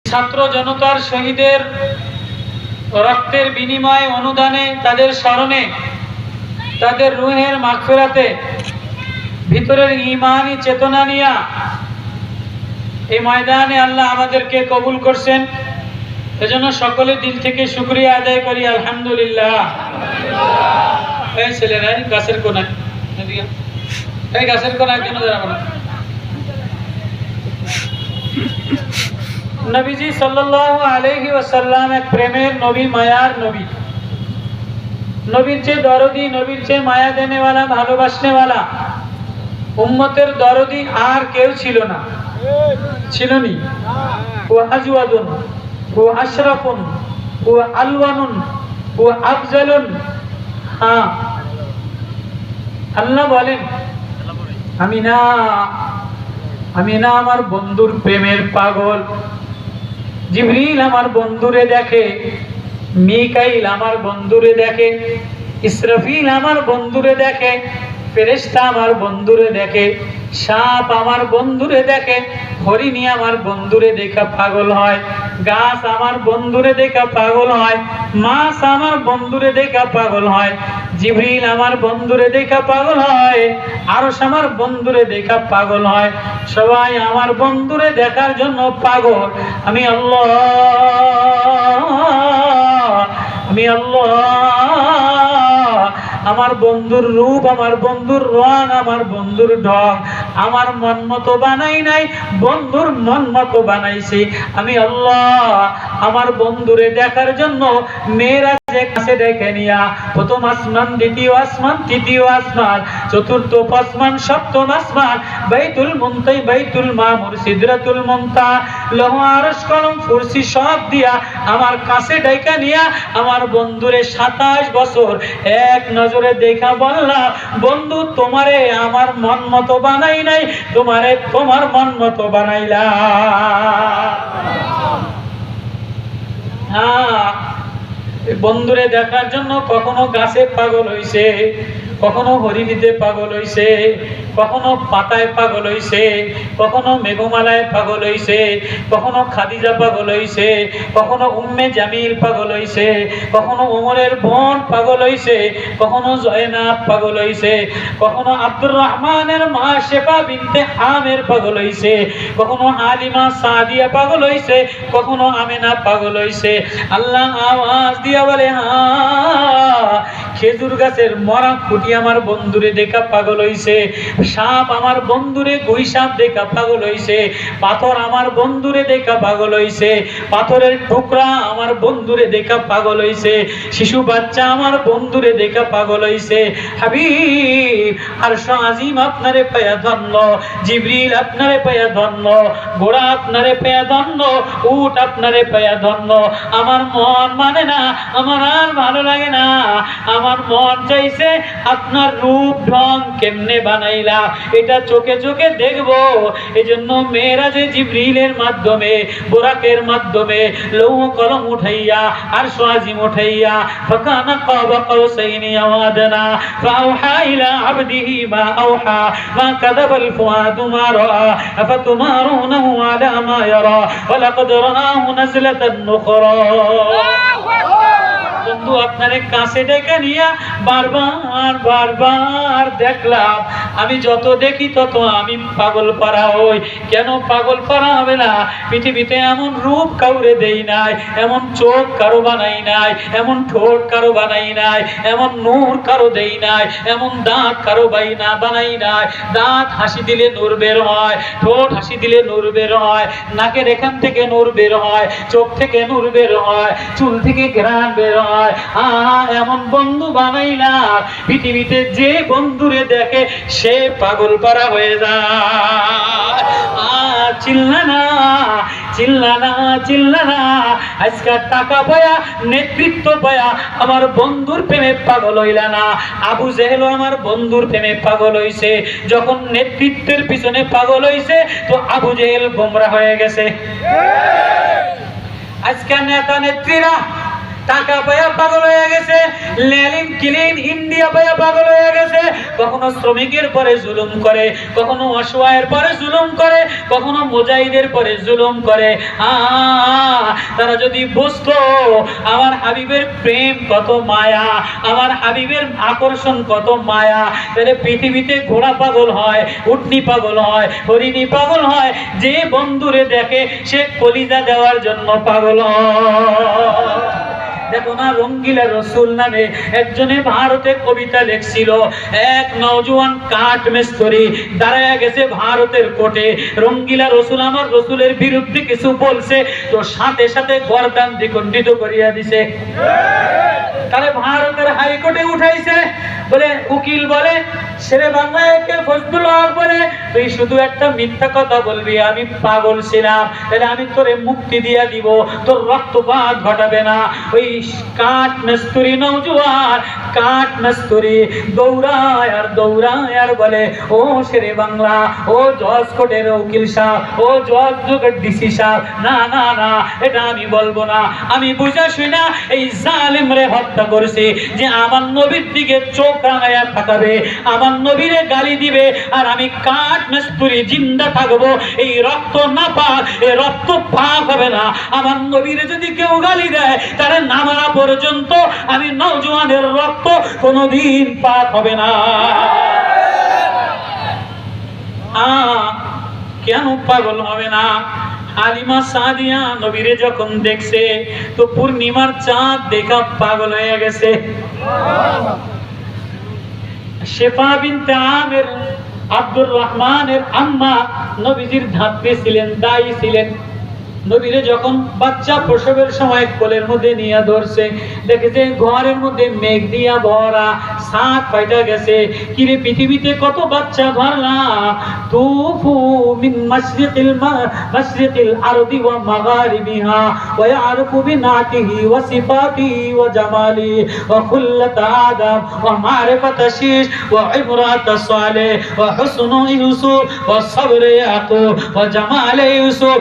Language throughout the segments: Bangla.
ছাত্র জনতার শহীদের রক্তের বিনিময়ে অনুদানে, তাদের স্মরণে, তাদের রুহের মাগফিরাতে ভিতরের ঈমানি চেতনা নিয়া এই ময়দানে আল্লাহ আমাদেরকে কবুল করছেন। এজন্য সকলে দিল থেকে শুকরিয়া আদায় করি, আলহামদুলিল্লাহ। এই ছেলেরা গাছের কোনায়, এই গাছের কোনায় কেন দাঁড়াবো না? নবীজি সাল্লাল্লাহু আলাইহি ওয়াসাল্লাম এক প্রেমের নবী, মায়ার নবী। নবীর চেয়ে দরদি, নবীর চেয়ে মায়া দেনেওয়ালা, ভালোবাসনেওয়ালা, উম্মতের দরদি আর কেউ ছিল না। ছিল নি? ও আজওয়াদুন, ও আশরাফুন, ও আলওয়ানুন, ও আফজালুন। হ্যাঁ, আল্লাহ বলেন আমি না আমার বন্ধুর প্রেমের পাগল। জিবরিল আমার বন্ধুরে দেখে, মিকাইল আমার বন্ধুরে দেখে, ইসরাফিল আমার বন্ধুরে দেখে, ফেরেশতা আমার বন্ধুরে দেখে, সাপ আমার বন্ধুরে দেখে, হরিণী আমার বন্ধুরে দেখা পাগল হয়, গাছ আমার বন্ধুরে দেখা পাগল হয়, মাছ আমার বন্ধুরে দেখা পাগল হয়, জিবরিল আমার বন্ধুরে দেখা পাগল হয়, আরশ আমার বন্ধুরে দেখা পাগল হয়। সবাই আমার বন্ধুরে দেখার জন্য পাগল। আমি আল্লাহ আমার বন্ধুর রূপ, আমার বন্ধুর রং, আমার বন্ধুর ঢং আমার মন মতো বানাই নাই, বন্ধুর মন মতো বানাইছি। আমি আল্লাহ আমার বন্ধুরে দেখার জন্য মেরাজে কাছে ডেকে নিয়া প্রথম আসমান, দ্বিতীয় আসমান, তৃতীয় আসমান, চতুর্থ আসমান, সপ্তম আসমান, বাইতুল মুনতাহি, বাইতুল মামুর, সিদরাতুল মুনতাহা, লৌহ, আরশ, কলম, কুরসি সব দিয়া আমার কাছে ডেকে নিয়া আমার বন্ধুরে 27 বছর এক নজরে দেখা বললাম, বন্ধু তোমারে আমার মন মতো বানাই নাই, তোমারে তোমার মন মতো বানাইলাম। হ্যাঁ, বন্ধুরে দেখার জন্য কখনো গাছে পাগল হইছে, কখনো হরিণীতে পাগল হইছে, কখনো পাতায় পাগল হইছে, কখনো মেঘমালায় পাগল হইছে, কখনো খাদিজা পাগল হইছে, কখনো উম্মে জামিল পাগল হইছে, কখনো ওমরের বোন পাগল হইছে, কখনো জয়নাব পাগল হইছে, কখনো আব্দুর রহমানের মা শেফা বিনতে আমের পাগল হইছে, কখনো হালিমা সাদিয়া পাগল হইছে, কখনো আমেনা পাগল হইছে। আল্লাহ আওয়াজ দিয়া বলে, খেজুর গাছের মরা খুঁটি আমার বন্ধুরে দেখা পাগল হইছে, সাপ আমার বন্ধুরে গুই সাপ দেখা পাগল হইছে, পাথর আমার বন্ধুরে দেখা পাগল হইছে, পাথরের টুকরা আমার বন্ধুরে দেখা পাগল হইছে, শিশু বাচ্চা আমার বন্ধুরে দেখা পাগল হইছে। হাবিব আরশ আজিম আপনারে পায়া ধন্য, জিবরিল আপনারে পায়া ধন্য, ঘোড়া আপনারে পায়া ধন্য, উট আপনারে পায়া ধন্য। আমার মন মানে না, আমার আর ভালো লাগে না, আমার মন চাইছে আপনার রূপ ঢং কেমনে বানাইলা এটা চোখে চোখে দেখবো। এজন্য মেরাজে জিবরিলের মাধ্যমে, বুরাকের মাধ্যমে লৌহ কলম উঠাইয়া আরশ আজিম উঠাইয়া ফাকানা কাবা কাউসাইনি আও আদনা ফাওহা ইলা আবদিহি মা আওহা মা কাযাবাল ফুআদু মা রাআ আফাতুমারুনাহু আলা মা ইয়ারা ওয়া লাকাদ রাআহু নাজলাতান উখরা। বন্ধু আপনারে কাছে ডেকে নিয়া বারবার দেখলাম। আমি যত দেখি তত আমি পাগল পারা হই। কেন পাগল পারা হবে না? পৃথিবীতে এমন রূপ কাউরে দেই নাই, এমন চোখ কারো বানাই নাই, এমন ঠোঁট কারো বানাই নাই, এমন নূর কারো দেই নাই, এমন দাঁত কারো বানাই নাই। দাঁত হাসি দিলে নূর বের হয়, ঠোঁট হাসি দিলে নূর বের হয়, নাকের এখান থেকে নূর বের হয়, চোখ থেকে নূর বের হয়, চুল থেকে ঘ্রাণ বের হয়। এমন বন্ধু বানাইলাম, পৃথিবীতে যে বন্ধুরে দেখে সে পাগল পারা হয়ে যায়। চিল্লানা আজকাল টাকা পায়া, নেতৃত্ব পায়া আমার বন্ধুর প্রেমে পাগল হইলা না। আবু জেহেল আমার বন্ধুর প্রেমে পাগল হইছে, যখন নেতৃত্বের পিছনে পাগল হইছে তো আবু জেহেল গোমরা হয়ে গেছে। আজকাল নেতা নেত্রীরা টাকা পায়া পাগল হয়ে গেছে, লেলিন কিলিন ইন্ডিয়া পায়া পাগল হয়ে গেছে। কখনো শ্রমিকের পরে জুলুম করে, কখনো অসহায়ের পরে জুলুম করে, কখনো মুজাহিদের পরে জুলুম করে। তারা যদি বুঝতো আমার হাবিবের প্রেম কত মায়া, আমার হাবিবের আকর্ষণ কত মায়া, তাহলে পৃথিবীতে ঘোড়া পাগল হয়, উটনি পাগল হয়, হরিণী পাগল হয়, যে বন্ধুরে দেখে সে কলিজা দেওয়ার জন্য পাগল হয়। দেখো না, রঙ্গিলা রসুল নামে একজনে ভারতে কবিতা লিখছিল। এক নওজোয়ান কাঠ মিস্ত্রি দাঁড়ায় গেছে ভারতের কোর্টে। রঙ্গিলা রসুল আমার রসুলের বিরুদ্ধে কিছু বলছে, তো সাথে সাথে গর্দান দ্বিখণ্ডিত করিয়া দিছে। তাহলে ভারতের হাইকোর্টে উঠাইছে, বলে উকিল বলে শেরে বাংলায় ফজলুল হক বলে তুই শুধু একটা মিথ্যা কথা বলবি, আমি পাগল ছিলাম, তাহলে আমি তোরে মুক্তি দিয়া দিব, তোর রক্তপাত ঘটাবে না। ওই কাঠ মিস্ত্রি নওজোয়ান কাঠ মিস্ত্রি দৌড়ায় আর দৌড়ায় আর বলে, ও শেরে বাংলা, ও জজ কোর্টের উকিল সাহেব, ও জজ কোর্টের ডিসি সাহেব, না না না, এটা আমি বলবো না। আমি বুঝা শুনা এই জালিম রে হত্যা করেছি, যে আমার নবীর দিকে চোখ রাঙাইয়া থাকাবে, আমার নবীরে গালি দিবে, আর আমি কাঠ মিস্ত্রি জিন্দা থাকবো, এই রক্ত না পাক, এই রক্ত পাক হবে না। আমার নবীরে যদি কেউ গালি দেয়, তাহলে না মারা পর্যন্ত আমি নওজোয়ানের রক্ত কোনোদিন পাক হবে না। কেন পাগল হবে না? হালিমা সাদিয়া নবীরে যখন দেখছে, তো পূর্ণিমার চাঁদ দেখা পাগল হয়ে গেছে। শেফা বিনতে আমের আব্দুর রহমানের আম্মা নবীজির ধাত্রী ছিলেন, দায়ী ছিলেন। নবীরে যখন বাচ্চা প্রসবের সময় কোলের মধ্যে নিয়ে ধরছে, দেখেছে ঘরের মধ্যে মেঘ দিয়া ভরা, সাত ফাইটা গেছে। কিরে পৃথিবীতে কত বাচ্চা ধরলাম, তুফু মিন মাশরিকিল আরদি ওয়া মাগারিবিহা ওয়া ইয়ারফু বিনাতিহি ওয়া সিফাতিহি ওয়া জামালি ওয়া খুল্লাত আদম ওয়া মারিফাত শীশ ওয়া ইমরাত সালেহ ওয়া হুসনু ইউসুফ ওয়া সবর ইয়াকুব ওয়া জামাল ইউসুফ।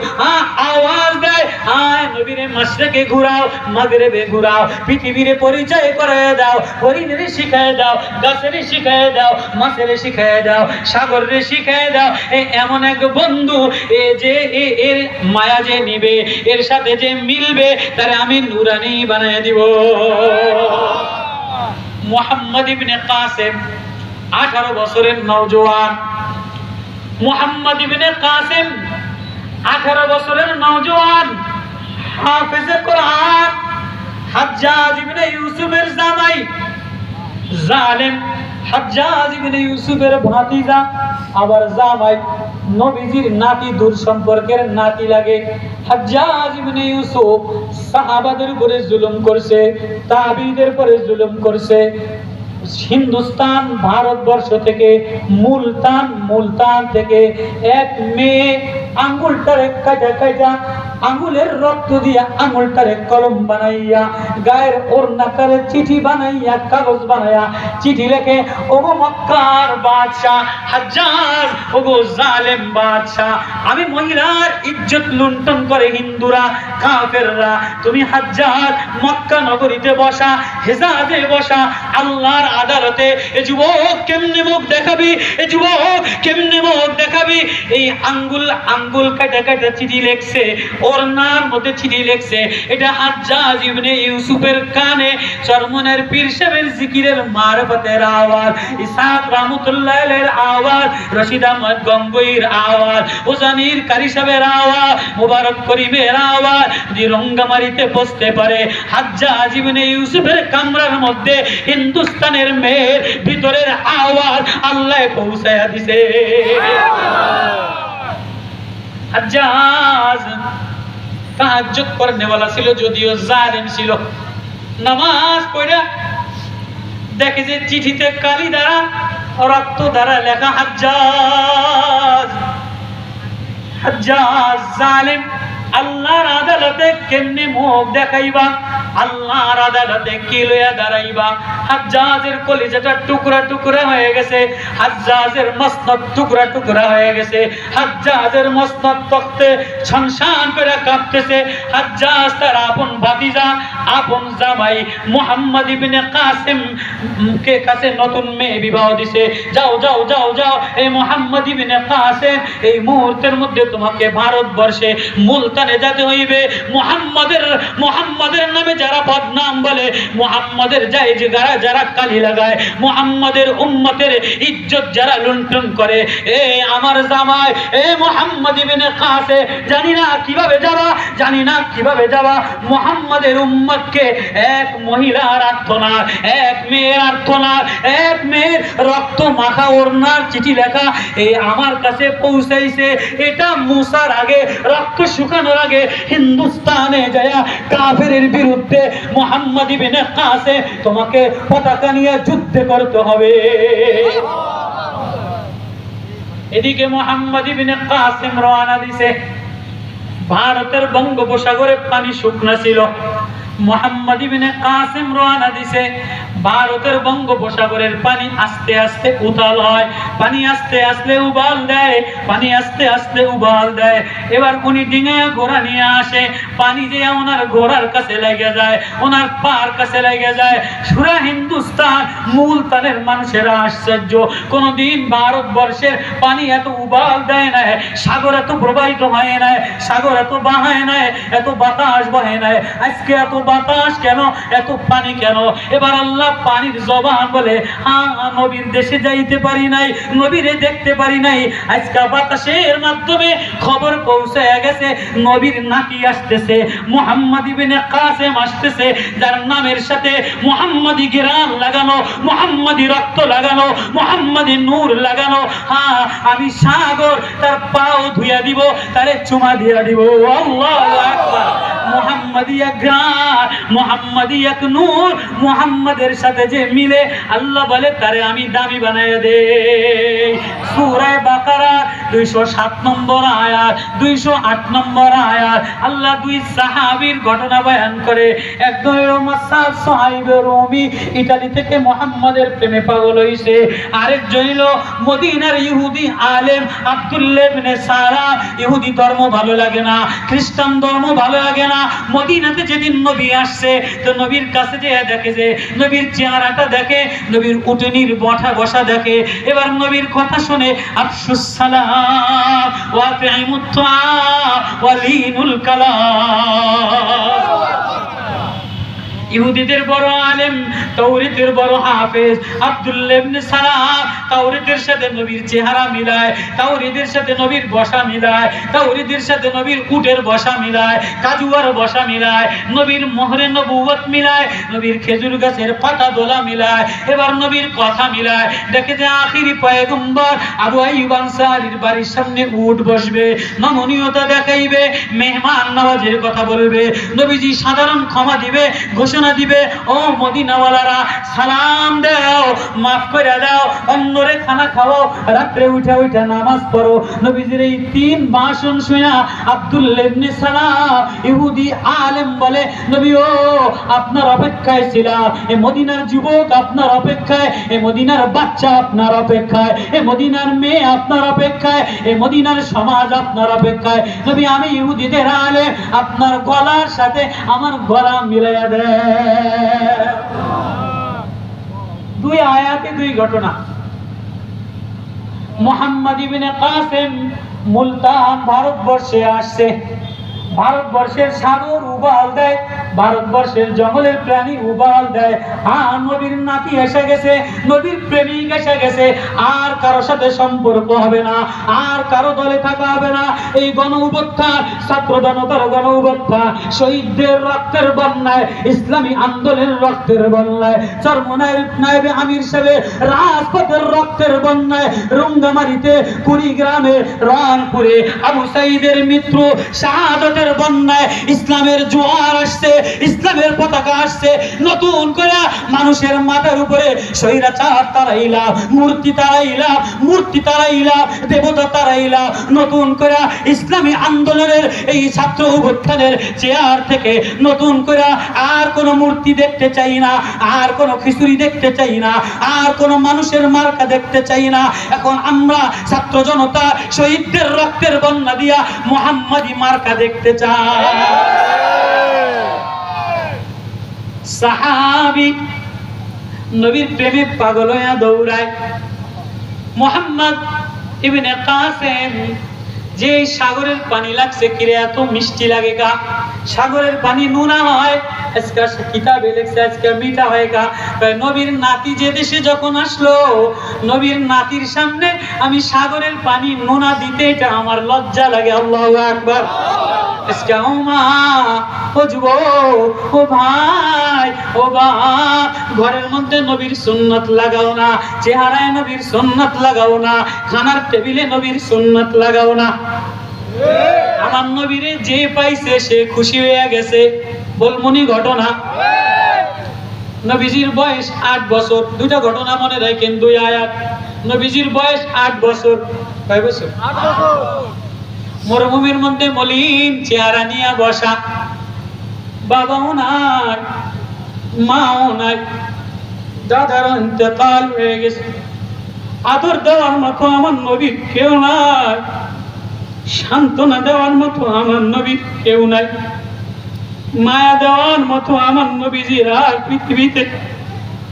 আওয়াজ দেয়, আয় নবীরে মাশরিকে ঘুরাও, মাগরিবে ঘুরাও, পৃথিবীরে পরিচয় করায় দাও, হরিণের শিখায় দাও, গাছের শিখায় দাও, মাছের শিখায় দাও, সাগরের শিখায় দাও। এমন এক বন্ধু যে এর মায়া যে নিবে, এর সাথে যে মিলবে, তারে আমি নুরানি বানায় দিব। মুহাম্মদ ইবনে কাসিম 18 বছরের নওজোয়ান। মুহাম্মদ ইবনে কাসিম 18 বছরের নওজোয়ান, হাফেজে কোরআন, হাজ্জাজ ইবনে ইউসুফের জামাই, জালেম হাজ্জাজ ইবনে ইউসুফের ভাতিজা, আবার জামাই নবীজির নাতি, দূর সম্পর্কের নাতি লাগে। হাজ্জাজ ইবনে ইউসুফ সাহাবাদের উপরে জুলুম করছে, তাবিঈদের উপরে জুলুম করছে। হিন্দুস্তান ভারতবর্ষ থেকে মুলতান থেকে এক মেয়ে আঙ্গুলটারে কাটা কাটা, আঙ্গুলের রক্ত দিয়া আঙ্গুলটারে কলম বানাইয়া, গায়ের ওড়নাটারে চিঠি বানাইয়া, কাগজ বানাইয়া চিঠি লেখে, ওগো মক্কার বাদশাহ হাজ্জাজ, ওগো জালেম বাদশাহ, আমি মহিলার ইজ্জত লুণ্ঠন করে হিন্দুরা, কাফেররা, তুমি হাজ্জাজ মক্কা নগরীতে বসা, হেজাজে বসা, আল্লাহর আদালতে এ যুবক কেমনে মুখ দেখাবি, এ যুবক কেমনে মুখ দেখাবি। এই আঙ্গুল কাটা কাটা চিঠি লেখছে, ওড়নার মধ্যে চিঠি লেখছে। এটা হাজ্জাজ ইবনে ইউসুফের কানে চরমনের পীর সাহেবের জিকিরের মারফতের আওয়াজ, ইসহাক রাহমাতুল্লাহ আলাইহির আওয়াজ, রশিদ আহমদ গঙ্গোইর আওয়াজ, ওজানির কারি সাহেবের আওয়াজ, মুবারক করিমের আওয়াজ যে রঙ্গামারিতে বসতে পারে। হাজ্জাজ ইবনে ইউসুফের কামরার মধ্যে হিন্দুস্তানের মেয়ের ভিতরের আওয়াজ আল্লাহ পৌঁছায়া দিছে। হাজ্জাজ তাহাজ্জুদ করনেওয়ালা ছিল, যদিও জালিম ছিল। নামাজ পড়া দেখে যে চিঠিতে কালি দ্বারা, রক্ত দ্বারা লেখা হাজ্জাজ জালিম, আল্লাহর আদালতে কেমনে মুখ দেখাইবা। আল্লাহর আদালতে কি লইয়া দাঁড়াইবা? হাজ্জাজের কলিজাটা টুকরা টুকরা হয়ে গেছে, হাজ্জাজের মসনদ টুকরা টুকরা হয়ে গেছে, হাজ্জাজের মসনদ তখতে ছনছান করে কাঁপতেছে। হাজ্জাজ তার আপন ভাতিজা, আপন জামাই মুহাম্মদ ইবনে কাসিম কে কাছে নতুন মেয়ে বিবাহ দিছে। যাও যাও যাও যাও, এই মুহাম্মদ ইবনে কাসিম এই মুহূর্তের মধ্যে তোমাকে ভারতবর্ষে মুলতানে যেতে হইবে। মুহাম্মাদের নামে যারা বদনাম বলে, মুহাম্মাদের যায় যে যারা কালি লাগায়, মুহাম্মাদের উম্মতের ইজ্জত যারা লুণ্ঠন করে, এ আমার জামাই এ মুহাম্মদ ইবনে কাসিম, জানি না কিভাবে যাবা, জানি না কিভাবে যাবা। মুহাম্মাদের উম্মতকে এক মহিলার আর্তনাদ, এক মেয়ের আর্তনাদ, এক মেয়ের রক্ত মাখা ওড়নার চিঠি লেখা এই আমার কাছে পৌঁছাইছে। এটা মুসার আগে, রক্ত শুকানোর আগে হিন্দুস্তানে যায় কাফেরের বিরুদ্ধে মুহাম্মদ ইবনে কাসিম তোমাকে পতাকা নিয়ে যুদ্ধ করতে হবে। এদিকে মুহাম্মদ ইবনে কাসিম রওনা দিছে। ভারতের বঙ্গোপসাগরে পানি শুকনা ছিল। মুহাম্মদ ইবনে কাসিম রওনা দিছে। ভারতের বঙ্গোপসাগরের পানি আস্তে আস্তে উতাল হয়, পানি আস্তে আস্তে উবাল দেয়, পানি আস্তে আস্তে উবাল দেয়। এবার উনি ডিঙে ঘোড়া নিয়ে আসে, পানি যে ওনার ঘোড়ার কাছে লেগে যায়, ওনার পার কাছে লেগে যায়। পুরা হিন্দুস্তান মুলতানের মানুষেরা আশ্চর্য, কোনদিন ভারতবর্ষের পানি এত উবাল দেয় না, সাগর এত প্রবাহিত হয় না, সাগর এত বাহায় না, এত বাতাস বহে না। আজকে এত বাতাস কেন, এত পানি কেন? এবার আল্লাহ পানির জবান বলে, হ্যাঁ নবীর দেশে যাইতে পারি নাই, নবীরে দেখতে পারি নাই। আজকে বাতাসের মাধ্যমে খবর পৌঁছায় গেছে নবীর নাতি আসতেছে, মুহাম্মদ ইবনে কাসিম আসতেছে, যার নামের সাথে মুহাম্মদি গিরান লাগানো, মুহাম্মদি রক্ত লাগানো, মুহাম্মদি নূর লাগানো। হ্যাঁ আমি সাগর তার পাও ধুইয়া দিব, তারে চুমা দিয়া দিব। আল্লাহু আকবার। মুহাম্মাদিয়া গ্রান, মুহাম্মাদিয়া নূর, মুহাম্মাদের সাথে যে মিলে আল্লাহ বলে তারে আমি দামি বানাইয়া দেই। সূরা বাকারা 207 নম্বর আয়াত, 208 নম্বর আয়াত আল্লাহ দুই সাহাবীর ঘটনা বয়ান করে। একজন হলো মুসাব সাহিব রুমি, ইতালি থেকে মুহাম্মাদের প্রেমে পাগল হইছে। আরেকজন হলো মদিনার ইহুদি আলেম আব্দুল্লাহ ইবনে সালাম। ইহুদি ধর্ম ভালো লাগে না, খ্রিস্টান ধর্ম ভালো লাগে না। মদিনাতে যেদিন নবী আসছে তো নবীর কাছে যে দেখে, যে নবীর চেহারাটা দেখে, নবীর উটনির বসা দেখে। এবার নবীর কথা শুনে আফসুস সালাম ওয়া আতিমুত তাআম ওয়া লিনুল কালাম। ইহুদিদের বড় আলেম, তাওরাতের বড় হাফেজ আব্দুল্লাহ ইবনে সালাম তাওরাতের সাথে নবীর চেহারা মিলায়, তাওরাতের সাথে নবীর বসা মিলায়, তাওরাতের সাথে নবীর উটের বসা মিলায়, কাজুয়ার বসা মিলায়, নবীর মোহরে নবুয়ত মিলায়, নবীর খেজুর গাছের পাতা দোলা মিলায়। এবার নবীর কথা মিলায়, দেখে যে আখিরি পয়গম্বর আবু আইয়ুব আনসারীর বাড়ির সামনে উট বসবে, নমনীয়তা দেখাইবে, মেহমান নওয়াজের কথা বলবে, নবীজি সাধারণ ক্ষমা দিবে, ঘোষণা দিবে, ও মদিনাওয়ালারা সালাম দাও, মাফ করে দাও, অন্যরে খানা খাও, রাত্রে উঠা উঠা নামাজ পড়ো। নবীজির এই তিন ভাষণ শুনে আব্দুল্লাহ ইবনে সালাম ইহুদি আলেম বলে, নবী ও আপনার অপেক্ষায় ছিলাম, এই মদিনার যুবক আপনার অপেক্ষায়, এই মদিনার বাচ্চা আপনার অপেক্ষায়, এই মদিনার মেয়ে আপনার অপেক্ষায়, এই মদিনার সমাজ আপনার অপেক্ষায়। নবী আমি ইহুদিদের আলেম, আপনার গলার সাথে আমার গলা মিলাইয়া দেয়। দুই আয়াতে দুই ঘটনা। মুহাম্মদ ইবনে কাসিম মুলতান ভারতবর্ষে আসছে, ভারতবর্ষের সাগর উবাল দেয়, ভারতবর্ষের জঙ্গলের প্রাণী উবাল দেয়। আর নবীর নাতি এসে গেছে, নবীর প্রেমিক এসে গেছে, আর কারো সাথে সম্পর্ক হবে না, আর কারো দলে থাকা হবে না। এই গণ অভ্যুত্থান, ছাত্র জনতার গণ অভ্যুত্থান, শহীদদের রক্তের বন্যায়, ইসলামী আন্দোলনের রক্তের বন্যায়, চরমনাইয়ের নায়েবে আমির সাহেবের রাজপথের রক্তের বন্যায়, রঙ্গামারিতে, কুড়িগ্রামে, রংপুরে আবু সাইদের মিত্র শাহাদতের রক্তের বন্যায় ইসলামের জোয়ার আসছে, ইসলামের পতাকা আসছে। নতুন করে মানুষের মাথার উপরে স্বৈরাচার তাড়াইলা, মূর্তি তাড়াইলা, মূর্তি তাড়াইলা, দেবতা তাড়াইলা। নতুন করে ইসলামী আন্দোলনের এই ছাত্র অভ্যুত্থানের চেয়ার থেকে নতুন করে আর কোনো মূর্তি দেখতে চাই না, আর কোনো খিচুড়ি দেখতে চাই না, আর কোনো মানুষের মার্কা দেখতে চাই না। এখন আমরা ছাত্র জনতা শহীদদের রক্তের বন্যা দিয়া মুহাম্মাদি মার্কা দেখতে চাই। সাহাবী নবীর প্রেমে পাগল হইয়া দৌড়ায়। মুহাম্মদ ইবনে কাসেম, যে সাগরের পানি লাগছে কিরে এত মিষ্টি লাগে গা, সাগরের পানি নুনা হয়, আজকে কিতাবে লেখছে আজকে মিঠা হয় গা। নবীর নাতি যে দেশে যখন আসলো, নবীর নাতির সামনে আমি সাগরের পানি নুনা দিতে এটা আমার লজ্জা লাগে। আল্লাহু আকবার। আজকে ও মা, ও যুবক, ও ভাই, ও বাপ, ঘরের মধ্যে নবীর সুন্নাত লাগাও না, চেহারায় নবীর সুন্নাত লাগাও না, খানার টেবিলে নবীর সুন্নাত লাগাও না। আমার নবীরে যে পাইছে সে খুশি হয়ে গেছে। বলমুনি ঘটনা, নবীজির বয়স 8 বছর। দুইটা ঘটনা মনে রাখেন, 2 আয়াত। নবীজির বয়স 8 বছর। কয় বছর? 8 বছর। মরুভূমির মধ্যে মলিন চেহারা নিয়ে বসা, বাবাও নাই, মাও নাই, দাদার ইন্তেকাল হয়ে গেছে। আদর দেওয়ার মতো আমার নবীর কেউ নাই, সান্ত্বনা দেওয়ার মতো আমার নবীর কেউ নাই, মায়া দেওয়ার মতো আমার নবীজির আর পৃথিবীতে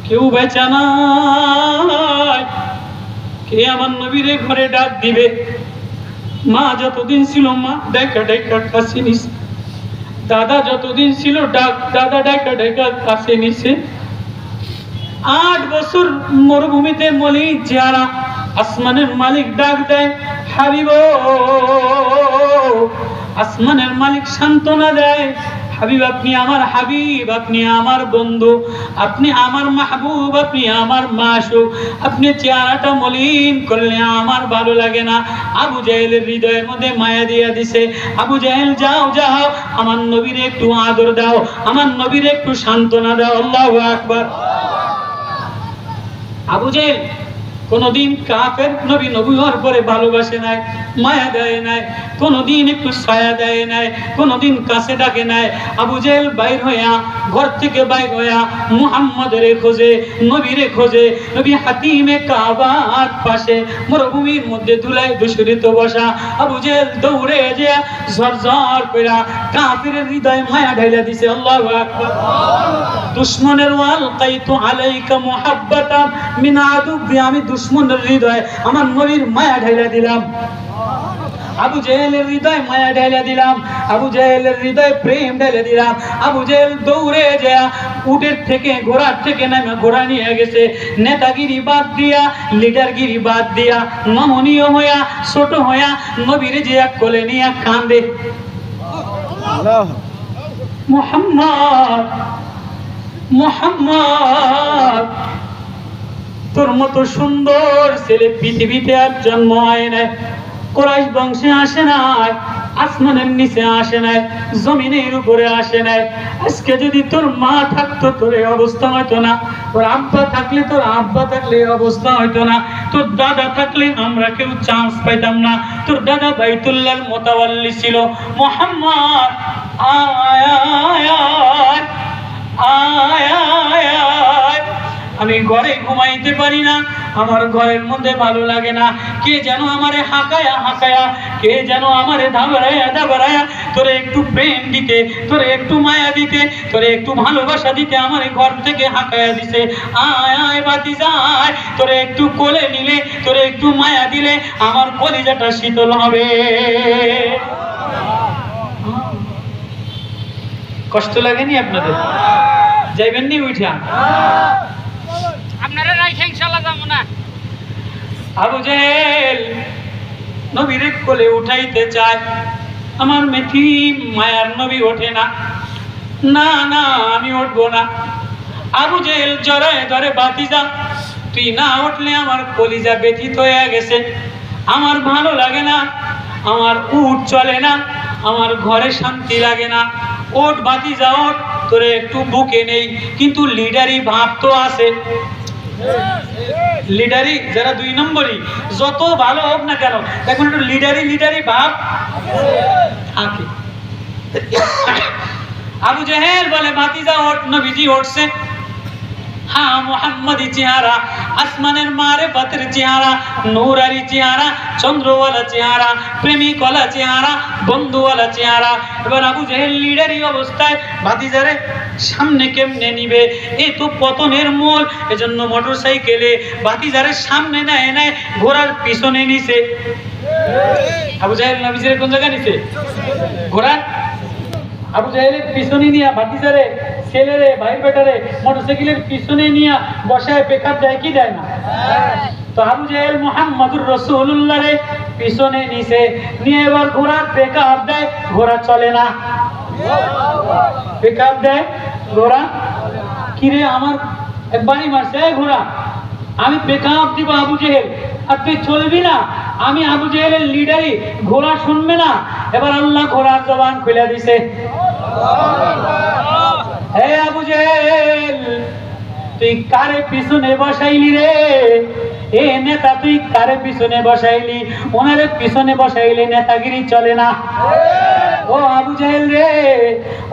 কেউ বেচা নাই। কে আমার নবীরে ঘরে ডাক দিবে? মা যতদিন ছিল মা ডাকা ডাকা কাছে নিছে, দাদা যতদিন ছিল দাদা ডাকা ডাকা কাছে নিছে। 8 বছর মরুভূমিতে মলিন চেহারা, আসমানের মালিক ডাক দেয়, হাবিব। আসমানের মালিক সান্ত্বনা দেয়, হাবিব আপনি আমার হাবিব, আপনি আমার বন্ধু, আপনি আমার মাহবুব, আপনি আমার মাশূক। আপনি চেহারাটা মলিন করলে আমার ভালো লাগে না। আবু জাহেলের হৃদয়ের মধ্যে মায়া দিয়া দিছে। আবু জাহেল যাও যাও, আমার নবীর একটু আদর দাও, আমার নবীর একটু সান্ত্বনা দাও। আল্লাহু আকবার। আবু জাহেল কোনদিন কাফের নবী নবী হওয়ার পরে ভালোবাসে নাই, মায়া দেয় নাই, কোনদিন একটু ছায়া দেয় নাই, কোনদিন কাছে ডাকে নাই। আবু জাহেল বাইর হইয়া, ঘর থেকে বাইর হইয়া মুহাম্মদের খোঁজে, নবীরে খোঁজে। নবী হাতিমে কাবার পাশে মরুভূমির মধ্যে ধুলায় ধূসরিত বসা। আবু জাহেল দৌড়ে যে ঝরঝর কইরা কাফিরের হৃদয়ে মায়া ঢাইলা দিছে। আল্লাহু আকবার। দুশমনের ওয়াল কাইতু আলাইকা মুহাব্বাতাম মিন আদুবি, আমি দুশমনের হৃদয়ে আমার নবীর মায়া ঢাইলা দিলাম। আবু জাহেলের হৃদয়ে মায়া ঢাইলা দিলাম, আবু জাহেলের হৃদয়ে প্রেম ঢাইলা দিলাম। আবু জাহেল দৌড়ে যায় উটের থেকে, ঘোড়ার থেকে নামে ঘোড়া নিয়ে গেছে। নেতাগিরি বাদ দিয়া, লিডারগিরি বাদ দিয়া, নমনীয় হইয়া, ছোট হইয়া নবীরে যে কোলে নিয়ে কান্দে। মুহাম্মদ, মুহাম্মদ, তোর মতো সুন্দর ছেলে পৃথিবীতে আর জন্ম হয় নাই। কুরাইশ বংশে আসে নাই, আসমানের নিচে আসে নাই, জমিনের উপরে আসে নাই। আজকে যদি তোর মা থাকতো তোর এই অবস্থা হইতো না, তোর আব্বা থাকলে, তোর আব্বা থাকলে এই অবস্থা হইতো না, তোর দাদা থাকলে আমরা কেউ চান্স পাইতাম না। তোর দাদা বাইতুল্লাহর মোতাওয়াল্লি ছিল। মুহাম্মদ আয় আয় আয় আয় আয়। আমি ঘরে ঘুমাইতে পারি না, আমার ঘরের মধ্যে ভালো লাগে না। কে যেন আমারে হাঁকায়া হাঁকায়া, কে যেন আমারে ধাবড়ায়া ধাবড়ায়া তোরে একটু প্রেম দিতে, তোরে একটু মায়া দিতে, তোরে একটু ভালোবাসা দিতে আমারে ঘর থেকে হাঁকায়া দিছে। আয় আয় ভাতিজা আয়, তোরে একটু কোলে নিলে, তোরে একটু মায়া দিলে আমার কলিজাটা শীতল হবে। কষ্ট লাগেনি আপনাদের? যাইবেন নি উঠা? আপনারা রাইখে ইনশাআল্লাহ যাবো না। আবু জাহেল নবীর কোলে উঠাইতে চায়, আমার মেথি মায়ার নবী ওঠে না। না না, আমি উঠবো না। আবু জাহেল জড়ায় ধরে, ভাতিজা তুই না উঠলে আমার কলিজা ব্যথিত হয়ে গেছে, আমার ভালো লাগে না, আমার উট চলে না, আমার ঘরে শান্তি লাগে না, ওট ভাতিজা ওট, তোরে একটু বুকে নেই। কিন্তু লিডারি ভাব তো আছে। লিডারি যারা 2 নম্বরই, যত ভালো হোক না কেন, দেখুন একটু লিডারি ভাব থাকে। আবু জেহেল বলে ভাতিজা ওঠ, নবীজি উঠছে। হ্যাঁ, মুহাম্মাদি চেহারা, আসমানের মারেফাতের চেহারা, নূরারি চেহারা, চন্দ্রওয়ালা চেহারা, প্রেমিকওয়ালা চেহারা, বন্ধুওয়ালা চেহারা। এবার আবু জেহেল লিডারি অবস্থায় ভাতিজারে সামনে কেমনে নিবে, এই তো পতনের মূল। এজন্য মোটরসাইকেলে ভাতিজারে সামনে নেয় ঘোড়ার পিছনে নিছে। আবু জেহেল নবীজির কোন জায়গায় নিছে? ঘোড়ার। আবু জেহেলের পিছনে নিয়ে ভাতিজারে, ছেলেরে, ভাই বেটারে মোটরসাইকেলের পিছনে নিয়ে বসায় পেকার দেয় কি দেয় না? তো আবু জেহেল মুহাম্মদুর রাসূলুল্লাহ রে পিছনে নিছে, নিয়ে এবার ঘোড়ার পেকার দেয়, ঘোড়া চলে না। পেকার দেয়, ঘোড়া কিরে আমার বাড়ি মারছে, ঘোড়া আমি পেকার দিব আবু জেহেল, আর তুই চলবি না? আমি আবু জেহেলের লিডারি, ঘোড়া শুনবে না। এবার আল্লাহ ঘোড়ার জবান খুলে দিছে। হে আবু জেহেল, তুই কারে পিছনে বসাইলি রে? এ নেতা, তুই কারে পিছনে বসাইলি? ওনারে পিছনে বসাইলে নেতাগিরি চলে না। ও আবু জেহেল রে,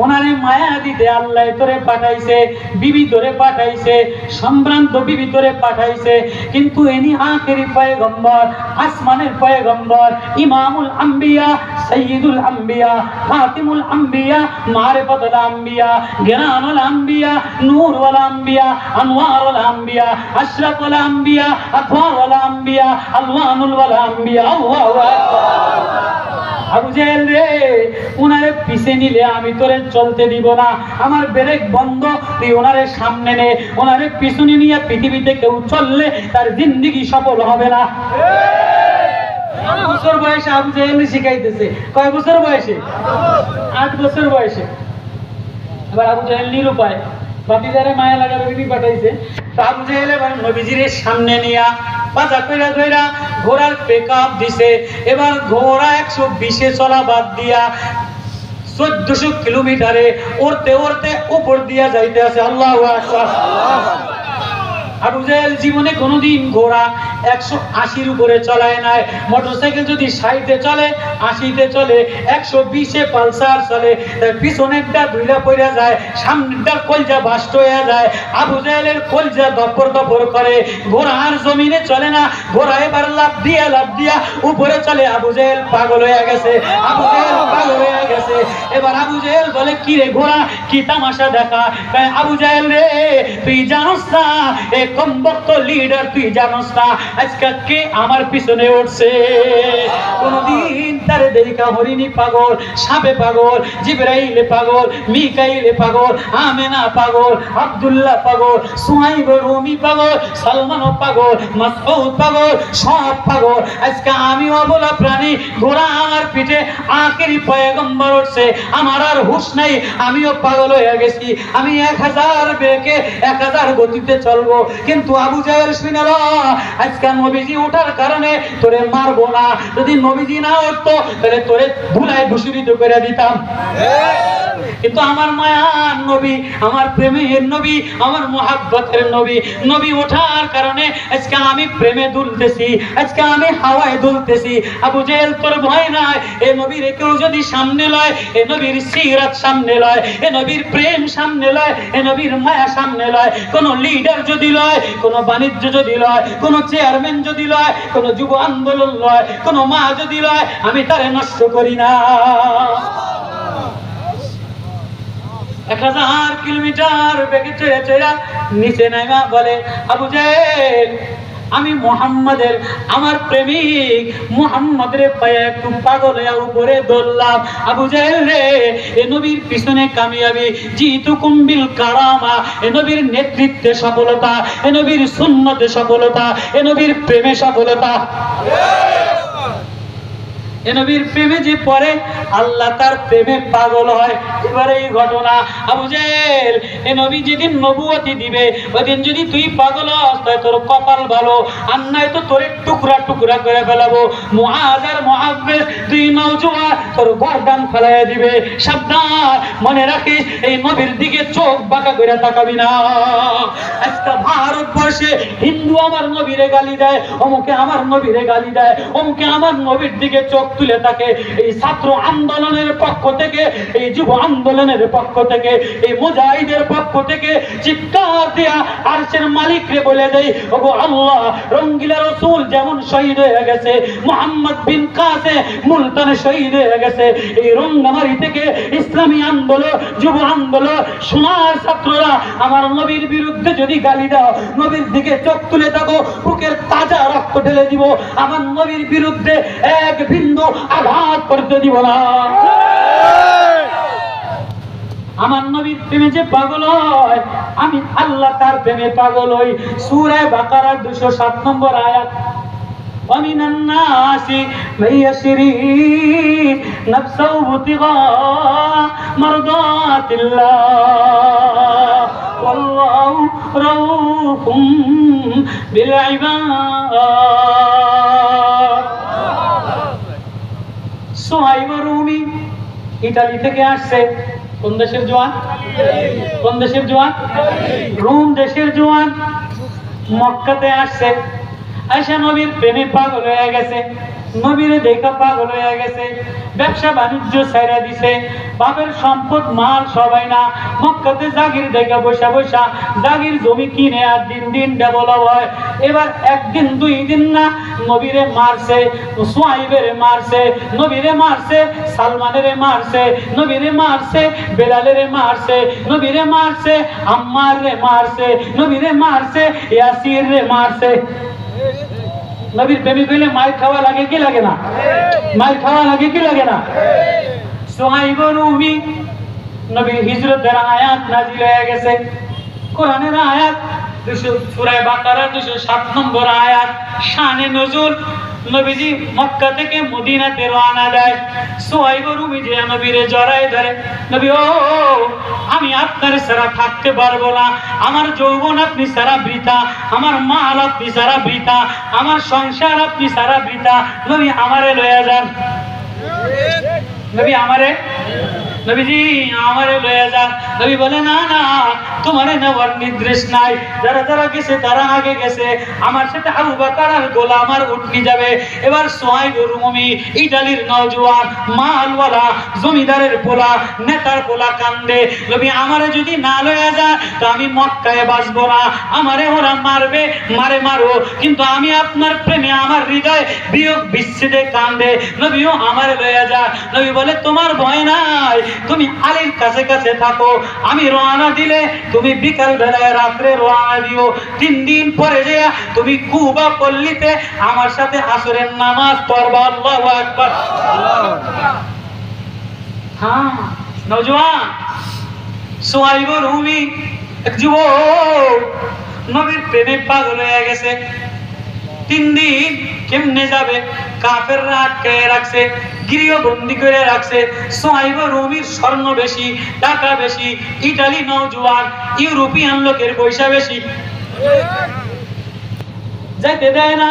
ওনারে মায়া দিতে আল্লাহ তোরে পাঠাইছে, বিবি তোরে পাঠাইছে, সম্ভ্রান্ত বিবি তোরে পাঠাইছে। কিন্তু এনি আখেরি পয়গম্বর, আসমানের পয়গম্বর, ইমামুল আম্বিয়া, সাইয়্যিদুল আম্বিয়া, খাতিমুল আম্বিয়া, মারিফাতুল আম্বিয়া, জ্ঞানুল আম্বিয়া, নূরুল আম্বিয়া, আনওয়ারুল আম্বিয়া, আশরাফুল আম্বিয়া, আতওয়ারুল আম্বিয়া, আলওয়ানুল আম্বিয়া। আল্লাহু আকবার। আবু জেহেল রে, ওনারে পিছে নিলে আমি তোরে চলতে দিব না, আমার ব্রেক বন্ধ, তুই ওনারে সামনে নে। ওনারে পিছনে নিয়ে পৃথিবীতে কেউ চললে তার জিন্দেগি সফল হবে না। 8 বছর বয়সে আবু জেহেল শিখাইতেছে। কয় বছর বয়সে? 8 বছর বয়সে। এবার আবু জেহেল নিরুপায়, ভাতিজারে মায়া লাগাবে বিবি পাঠাইছে। আবু জেহেল এবার নবীজির সামনে নিয়া পাজা কইরা ধইরা ঘোড়ার পেকআপ দিছে। এবার ঘোড়া 120-এ চলা বাদ দিয়া 1400 কিলোমিটারে উড়তে উপর দিয়া যাইতে আছে। আল্লাহু আকবার। আবু জেহেল জীবনে কোনোদিন ঘোড়া 180-এর উপরে চলায় নাই। মোটরসাইকেল যদি 60-এ চলে, 80-তে চলে, 120-এ পালসার চলে, তার পিছনেরটা ধুইলা পড়া যায়, সামনেরটা কলজা বাস্ট হয়ে যায়। আবু জেহেলের কলজা দপর করে। ঘোড়া আর জমিনে চলে না, ঘোড়া এবার লাফ দিয়া উপরে চলে। আবু জেহেল পাগল হয়ে গেছে, আবু জেহেল পাগল হয়ে গেছে। এবার আবু জেহেল বলে, কি রে ঘোড়া, কি তামাশা দেখা? আবু জেহেল রে, তুই জানোস না কমবক্ত লিডার, তুই জানোস না আজকে কে আমার পিছনে উঠছে? কোনদিন তারে দেখা হরিণী পাগল, সাপে পাগল, জিবরাইলে পাগল, মিকাইলে পাগল, আমেনা পাগল, আব্দুল্লাহ পাগল, সুহাইব রুমি পাগল, সালমান পাগল, মাসউদ পাগল, সব পাগল। আজকে আমি অবলা প্রাণী, ঘোড়া আমার পিঠে, আখেরি পয়গম্বর উঠছে, আমার আর হুঁশ নাই, আমিও পাগল হয়ে গেছি। আমি 1000 বেগে 1000 গতিতে চলবো। কিন্তু আবু জেহেল শুনে ল, আজকে নবীজি ওঠার কারণে তোরে মারবো না। যদি নবীজি না উঠতো তাহলে তোরে ধুলায় ভূষিত করে দিতাম। কিন্তু আমার মায়ার নবী, আমার প্রেমের নবী, আমার মহাব্বতের নবী, নবী ওঠার কারণে আজকে আমি প্রেমে দুলতেছি, আজকে আমি হাওয়ায় দুলতেছি। আবু জেহেল তোর ভয় নাই। এ নবীর কেউ যদি সামনে লয়, এ নবীর সিরাত সামনে লয়, এ নবীর প্রেম সামনে লয়, এ নবীর মায়া সামনে লয়, কোন লিডার যদি লয়, কোন বাণিজ্য যদি লয়, কোন চেয়ারম্যান যদি লয়, কোন যুব আন্দোলন লয়, কোন মা যদি লয়, আমি তারে নষ্ট করি না। 1000 কিলোমিটার বেগে চড়া নিচে নামা বলে, আবু জেহেল, আমি মুহাম্মাদের, আমার প্রেমিক মুহাম্মাদের পায়ে একটু পাগল হয়ে উপরে দৌড়লাম। আবু জেহেল রে, এ নবীর পিছনে কামিয়াবি, জিতুকুম বিল কারামা, এ নবীর নেতৃত্বে সফলতা, এ নবীর সুন্নতে সফলতা, এ নবীর প্রেমে সফলতা। এ নবীর প্রেমে যে পড়ে আল্লাহ তার প্রেমে পাগল হয়। এবারে এই ঘটনা আবু জেহেল, এ নবী যেদিন নবুয়তি দিবে ওই দিন যদি তুই পাগল হস তাই তোর কপাল ভালো, আর নাই তো তোর টুকরা টুকরা করে ফেলাবো। মুআজ আর মুআব্বিস দুই নওজোয়ান তোর গর্দান ফেলাইয়া দিবে। সাবধান, মনে রাখিস এই নবীর দিকে চোখ বাঁকা করে তাকাবি না। আজকে ভারতবর্ষে হিন্দু আমার নবীরে গালি দেয়, অমুকে আমার নবীরে গালি দেয়, অমুকে আমার নবীর দিকে চোখ তুলে থাকে। এই ছাত্র আন্দোলনের পক্ষ থেকে, এই যুব আন্দোলনের পক্ষ থেকে, এই মুজাহিদের পক্ষ থেকে চিৎকার দেয়া আরশের মালিকরে বলে দেই, ওগো আল্লাহ, রঙ্গিলা রাসূল যেমন শহীদ হয়ে গেছে, মুহাম্মদ বিন কাসে মুলতানে শহীদ হয়ে গেছে, এই রঙ্গামারি থেকে ইসলামী আন্দোলন, যুব আন্দোলন, সোনার ছাত্ররা আমার নবীর বিরুদ্ধে যদি গালি দাও, নবীর দিকে চোখ তুলে থাকো, বুকের তাজা রক্ত ঢেলে দিব, আমার নবীর বিরুদ্ধে এক বিন্দু আঘাত করতে দিব না। আমার নবীর প্রেমে যে পাগল হয়, আমি আল্লাহ তার প্রেমে পাগল হই। সূরা বাকারার 207 নম্বর আয়াত, ومن الناس من يشري نفسه ابتغاء مرضات الله والله رؤوف بالعباد। সুহাইব রুমি ইতালি থেকে আসছে। কোন দেশের জওয়ান? কোন দেশের জওয়ান? রোম দেশের জওয়ান। মক্কাতে আসছে, আয়েশা নবীর প্রেমে পাগল হয়ে গেছে, নবীরে দেখা পাগল হয়ে গেছে, ব্যবসা বাণিজ্য ছাইরা দিছে, বাপের সম্পদ মাল সবাই না, মক্কাতে জাগির দেখা বসা বসা জাগির জমি কিনে আর দিন দিন ডেভেলপ হয়। এবার একদিন দুই দিন না, নবীরে মারছে, সুহাইবের মারছে, নবীরে মারছে, সালমানের মারছে, নবীরে মারছে, বেলালের মারছে, নবীরে মারছে, আম্মার রে মারছে, নবীরে মারছে, ইয়াসির রে মারছে। নবীর প্রেমী পেলে মায়ের খাওয়া লাগে কি লাগে না? মায়ের খাওয়া লাগে কি লাগে না? সুহাইব রুমি নবীর হিজরতের আয়াত নাজিল হয়ে গেছে, কোরআনের আয়াত সূরা বাকারা 207 নম্বর আয়াত, শানে নজুল। নবীজি মক্কা থেকে মদিনাতে রওনা দেয়, সুহাইব রুমি যে নবীরে জড়ায় ধরে, নবী ও আমি আপনার ছাড়া থাকতে পারবো না, আমার যৌবন আপনি ছাড়া বৃথা, আমার মাল আপনি ছাড়া বৃথা, আমার সংসার আপনি ছাড়া বৃথা, নবী আমারে লইয়া যান। নবী আমারে, নবীজি আমারে লইয়া যান। নবী বলে না না, তোমারে নেওয়ার নির্দেশ নাই, যারা যারা গেছে তারা আগে গেছে, আমার সাথে আবু বকর আর গোলাম আর উঠনি যাবে। এবার সুহাইব রুমি ইতালির নওজোয়ান, মালওয়ালা, জমিদারের পোলা, নেতার পোলা কান্দে, নবী আমারে যদি না লইয়া যায় তো আমি মক্কায় বাঁচবো না, আমারে ওরা মারবে, মারে মারো, কিন্তু আমি আপনার প্রেমে আমার হৃদয় বিয়োগ বিচ্ছেদে কান্দে, নবীও আমারে লইয়া যায়। নবী বলে তোমার ভয় নাই, তুমি আলীর কাছে কাছে থাকো, আমি রওনা দিলে তুমি বিকাল বেলায় রাত্রে রওনা দিও, 3 দিন পরে যেয়া তুমি কুবা পল্লীতে আমার সাথে আসরের নামাজ পড়বা। আল্লাহু আকবার। হ্যাঁ, নওজোয়ান সুহাইব রুমি এক যুবক নবীর প্রেমে পাগল হয়ে গেছে। 3 দিন কেমনে যাবে? কাফেররা আটকায় রাখছে, গৃহবন্দী করে রাখছে। সুহাইব রুমির স্বর্ণ বেশি, টাকা বেশি, ইতালি নওজোয়ান, ইউরোপিয়ান লোকের পয়সা বেশি, যাইতে দেয় না।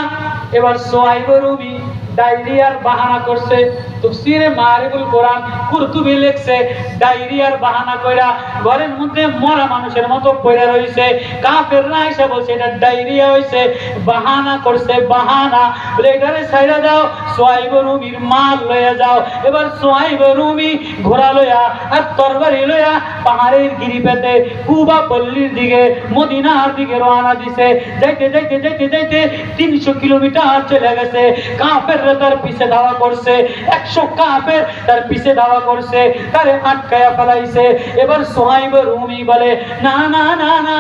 এবার সুহাইব রুমি ডায়রিয়ার বাহানা করছে। তাফসীরে মারিফুল কোরআন কুরতুবী লিখছে, ডায়রিয়ার বাহানা কইরা ঘরের মধ্যে মরা মানুষের মতো পড়ে রইছে। কাফেররা এসে বলছে এটা ডায়রিয়া হইছে, বাহানা করছে, বাহানা বলে এটারে ছাইড়া দাও, সুহাইব রুমির মাল লইয়া যাও। এবার সুহাইব রুমি ঘোড়া লইয়া আর তরবারি লইয়া পাহাড়ের গিরি পেতে কুবা পল্লীর দিকে, মদিনার দিকে রওনা দিছে। যাইতে যাইতে যাইতে যাইতে 300 কিলোমিটার চলে গেছে। কাফেররা তার পিছে ধাওয়া করছে, 100 কাফের তার পিছে ধাওয়া করছে, তারে আটকায়া ফেলাইছে। এবার সুহাইব রুমি বলে, না না না না,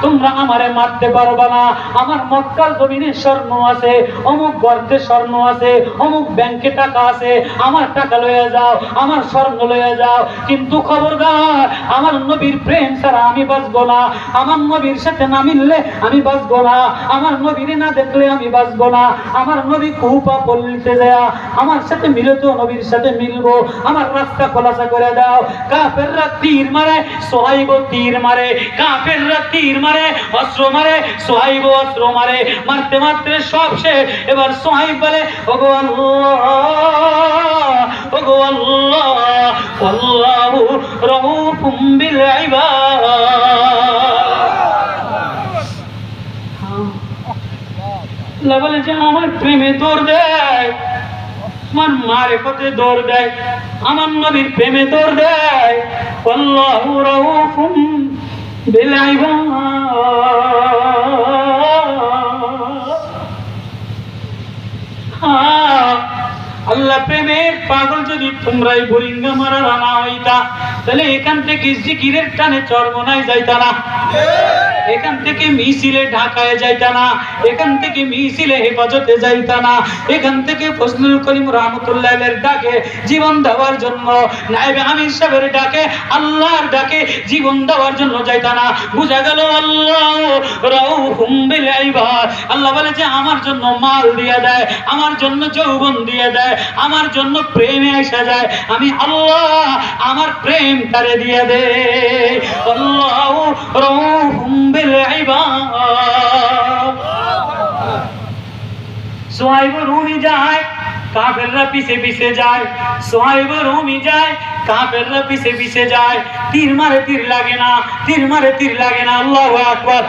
তোমরা আমারে মারতে পারবা না। আমার মক্কার জমিনে স্বর্ণ আছে, অমুক গর্তে স্বর্ণ আছে, অমুক ব্যাংকে টাকা আছে, আমার টাকা লইয়া যাও, আমার স্বর্ণ লইয়া যাও, কিন্তু খবরদার আমার নবীর প্রেম ছাড়া আমি বাঁচবো না, আমার নবীর সাথে না মিললে আমি বাঁচবো না, আমার নবীর না দেখলে আমি বাঁচবো না। আমার নবী কুপা বলতে দেয়া আমার সাথে মিলে তো নবীর সাথে মিলবো, আমার রাস্তা খোলাসা করে দাও। কাফেররা তীর মারে, সুহাইব তীর মারে, কাফেররা তীর মারে, অস্ত্র মারে, সুহাইব অস্ত্র মারে, মারতে মারতে সব শেষ। এবার সুহাইব বলে, ওগো আল্লাহ, ওগো আল্লাহ, আল্লাহু রাউফুম বিল ইবাদ। আল্লাহ বলে যে আমার প্রেমে দৌড় দেয়, আমার মারেফতে দৌড় দেয়, আমার নবীর প্রেমে দৌড় দেয়। আল্লাহু রাউফুম বিল ইবাদ। আল্লাহ প্রেমের পাগল যদি তোমরাই বোরিঙ্গা মারা না হইতা, তাহলে এখান থেকে জিকিরের টানে চরমনায় যাইতা না, এখান থেকে মিছিলে ঢাকায় যাইতা না, এখান থেকে মিছিলে হেফাজতে যাইতা না, এখান থেকে ফজলুল করিম রহমতুল্লাহের ডাকে জীবন দেওয়ার জন্য, নায়েবে আমির সাহেবের ডাকে, আল্লাহর ডাকে জীবন দেওয়ার জন্য যাইতা না। বুঝা গেল আল্লাহ রাউফুম বিল ইবাদ। আল্লাহ বলে যে আমার জন্য মাল দিয়ে দেয়, আমার জন্য যৌবন দিয়ে দেয়, আমার জন্য প্রেমে আসা যায়, আমি আল্লাহ আমার প্রেম তারে দিয়ে দে। আল্লাহু রাউফুম বিল ইবাদ। সুহাইব রুমি যায়, কাফেররা পিছে পিছে যায়, সুহাইব রুমি যায়, কাফেররা পিছে পিছে যায়। তীর মারে তীর লাগে না, তীর মারে তীর লাগে না। আল্লাহু আকবার।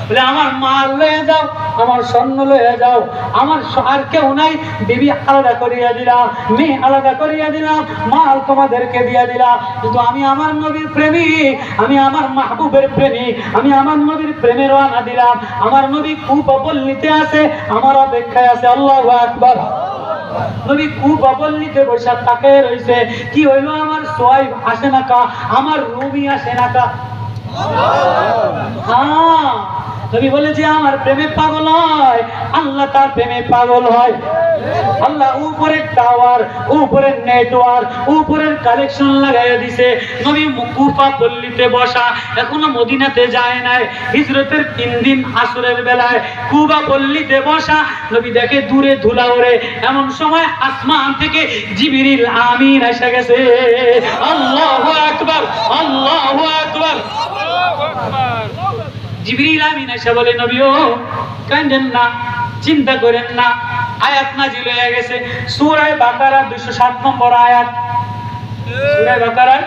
বলে আমার মাল লয়ে যাও, আমার স্বর্ণ লয়ে যাও, আমার আর কেউ নাই, বিবি আলাদা করিয়া দিলাম, মেয়ে আলাদা করিয়া দিলাম, মাল তোমাদেরকে দিয়া দিলাম, কিন্তু আমি আমার নবীর প্রেমিক, আমি আমার মাহবুবের প্রেমিক, আমি আমার নবীর প্রেমে রওনা দিলাম। আমার নবী কুপা পল্লীতে আছে, আমার অপেক্ষায় আছে। আল্লাহু আকবার। নবী কুপা পল্লীতে বসে তাকায় রইছে, কি হইলো আমার সুহাইব আসে না কা, আমার রুমি আসে না কা। হ্যাঁ, নবী বলে যে আমার প্রেমে পাগল হয়, আল্লাহ তার প্রেমে পাগল হয়। আল্লাহ উপরের টাওয়ার, উপরের নেটওয়ার্ক, উপরের কালেকশন লাগাইয়া দিছে। নবী কুফা পল্লীতে বসা, এখনো মদিনাতে যায় নাই। হিজরতের 3 দিন আসরের বেলায় কুফা পল্লীতে বসা, নবী দেখে দূরে ধুলা ওড়ে, এমন সময় আসমান থেকে জিবরিল আমিন এসে গেছে। আল্লাহু আকবার, আল্লাহু আকবার। জিবরিল আমিন এসে বলে, নবী ও কাঁদেন না, চিন্তা করেন না, আয়াত নাযিল হয়ে গেছে সূরা বাকারা 207 নম্বর আয়াত। সূরা বাকারা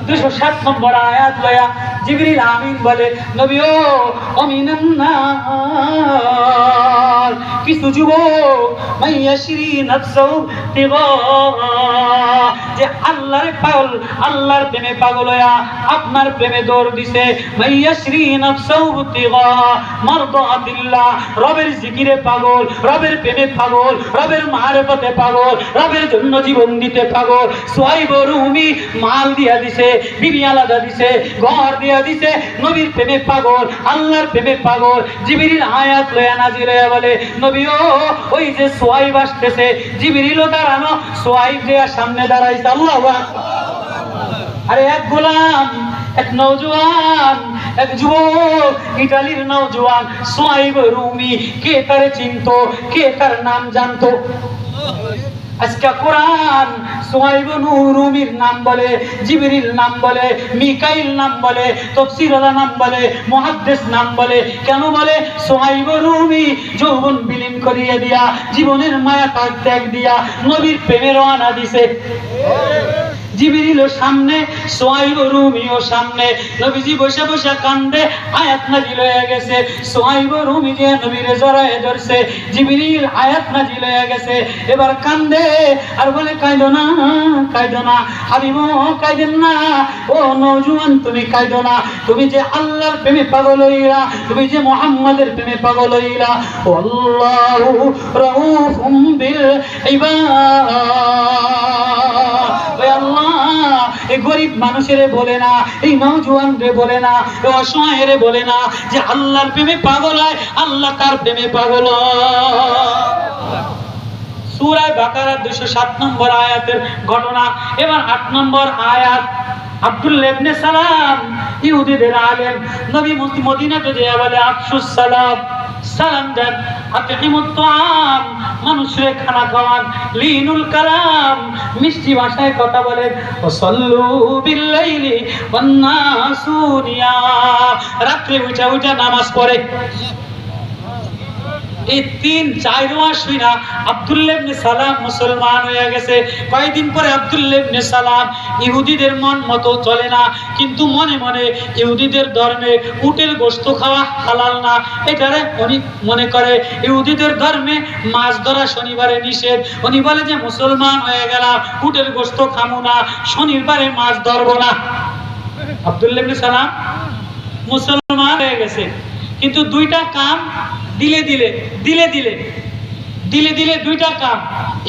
207 নম্বর আয়াত লয়া জিবরিল আমিন বলে, নবী ও আমিনান নার, কিছু যুবক মাইয়াশরি নাফসাহু তিগা, যে আল্লাহর পাগল, আল্লাহর প্রেমে পাগল হইয়া আপনার প্রেমে দৌড় দিছে। মাইয়াশরি নাফসাহু তিগা মারদাতিল্লাহ, রবের জিকিরে পাগল, রবের প্রেমে পাগল, রবের মারিফতে পাগল, রবের জন্য জীবন দিতে পাগল। সুহাইব রুমি মাল দিয়া দিছে, বিবি আলাদা দিছে, ঘর দিয়া দিছে, নবীর প্রেমে পাগল, আল্লাহর প্রেমে পাগল। জিবরিল আয়াত লয়া নাযিল হয়ে বলে, নবী ও ওই যে সুহাইব আসতেছে। জিবরিলও দাঁড়ানো, সুহাইব যে সামনে দাঁড়াইছে। আল্লাহু আকবার। আরে এক গোলাম, এক নওজোয়ান, এক যুবক, ইতালির নওজোয়ান সুহাইব রুমি, কে তারে চিনতো, কে তার নাম জানতো? আজকে কোরআন সুহাইব রুমির নাম বলে, জিবরিল নাম বলে, মিকাইল নাম বলে, তাফসীরওয়ালা নাম বলে, মুহাদ্দিস নাম বলে। কেন বলে? সুহাইব রুমি যৌবন বিলীন করিয়ে দিয়া, জীবনের মায়া ত্যাগ দিয়া নবীর প্রেমে রওনা দিছে। জিবরিলও সামনে, সুহাইব রুমিও সামনে। নবীজি বসে বসে কান্দে, আয়াত নাযিল হয়ে গেছে। সুহাইব রুমি যে নবীরে জড়ায়ে ধরছে, জিবরিল আয়াত নাযিল হয়ে গেছে। এবার কান্দে আর বলে, কাঁদো না, কাঁদো না হাবিব, কাঁদেন না। ও নওজোয়ান, তুমি কাঁদো না, তুমি যে আল্লাহর প্রেমে পাগল হইলা, তুমি যে মুহাম্মাদের প্রেমে পাগল হইলা। আল্লাহু রাউফুম বিল ইবাদ। এই গরিব মানুষের বলে না, এই নওজোয়ানরে বলে না, এই অসহায়ের বলে না যে আল্লাহর প্রেমে পাগল হয়, আল্লাহ তার প্রেমে পাগল হয়। সূরা বাকারা 207 নম্বর আয়াতের ঘটনা। এবার 8 নম্বর আয়াত। আব্দুল্লাহ ইবনে সালাম ইহুদিদের আলেম, নবী মদিনাতে যেয়ে বলে আফসুস সালাম, সালাম দেন, আতিমুত তাআম, মানুষের খানা খাওয়ান, লিনুল কালাম, মিষ্টি ভাষায় কথা বলেন, ওয়াসাল্লু বিল্লাইলি ওয়ান নাসু নিয়াম, রাতে উঠা উঠা নামাজ পড়ে। এই 3-4 মাস হইনা আব্দুল্লাহ ইবনে সালাম মুসলমান হয়ে গেছে। কয়েকদিন পরে আব্দুল্লাহ ইবনে সালাম ইহুদিদের মন মতো চলে না, কিন্তু মনে মনে ইহুদিদের ধর্মে উটের গোশত খাওয়া হালাল না, এটারে উনি মনে করে ইহুদিদের ধর্মে মাছ ধরা শনিবারে নিষেধ। উনি বলে যে মুসলমান হয়ে গেলাম, উটের গোশত খামু না, শনিবারে মাছ ধরবো না। আব্দুল্লাহ ইবনে সালাম মুসলমান হয়ে গেছে, কিন্তু দুইটা কাম দিলে দিলে দিলে দিলে দিলে দিলে দুইটা কাম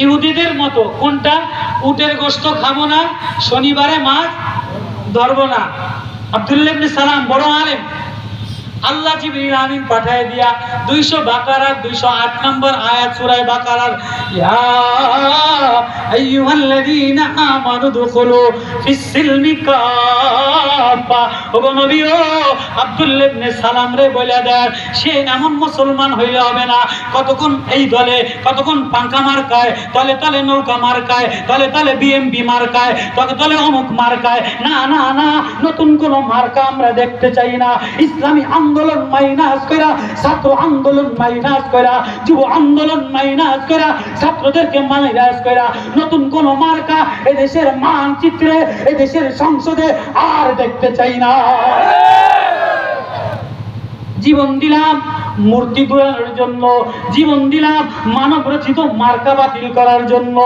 ইহুদিদের মতো। কোনটা? উটের গোশত খাবো না, শনিবারে মাছ ধরবো না। আব্দুল্লাহ ইবনে সালাম বড় আলেম, আল্লাহ জিবরিল আমিন পাঠায় দিয়া 200 বাকারার 208 নম্বর আয়াত সূরা বাকারার, ইয়া আইয়ুহাল্লাযীনা আমানু দুখুলু ফিস-সিলমি কাফা, ও নবী ও আব্দুল্লাহ ইবনে সালাম রে বলে দেন সে এমন মুসলমান হইলে হবে না কতক্ষণ এই দলে, কতক্ষণ পাঙ্কা মার্কায়, তলে তলে নৌকা মার্কায়, তলে তলে বিএমপি মার্কায়, তলে তলে অমুক মার্কায়। না না না, নতুন কোন মার্কা আমরা দেখতে চাই না। ইসলামী আন্দোলন মাইনাস কইরা, ছাত্র আন্দোলন মাইনাস কইরা, যুব আন্দোলন মাইনাস কইরা, ছাত্রদেরকে মাইনাস কইরা নতুন কোন মার্কা এদেশের মানচিত্রে, এদেশের সংসদে আর দেখতে চাই না। জীবন দিলাম মূর্তি তৈরির জন্য, জীবন দিলাম মানব রচিত মার্কা বাতিল করার জন্য।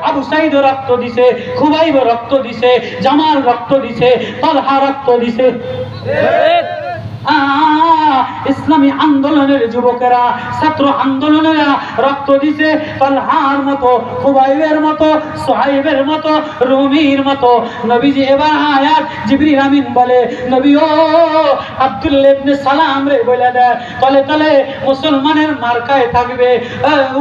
আবু সাইদ রক্ত দিছে, খুবাইব রক্ত দিছে, জামাল রক্ত দিছে, তালহা রক্ত দিছে। ইসলামী আন্দোলনের যুবকেরা, ছাত্র আন্দোলনেরা রক্ত দিছে তালহার মতো, খুবাইবের মতো, সুহাইবের মতো, রুমির মতো। নবীজি এবার আয়াত জিবরিল আমিন বলে, নবী ও আব্দুল্লাহ ইবনে সালাম রে বলে দেয় তলে তলে মুসলমানের মার্কায় থাকবে,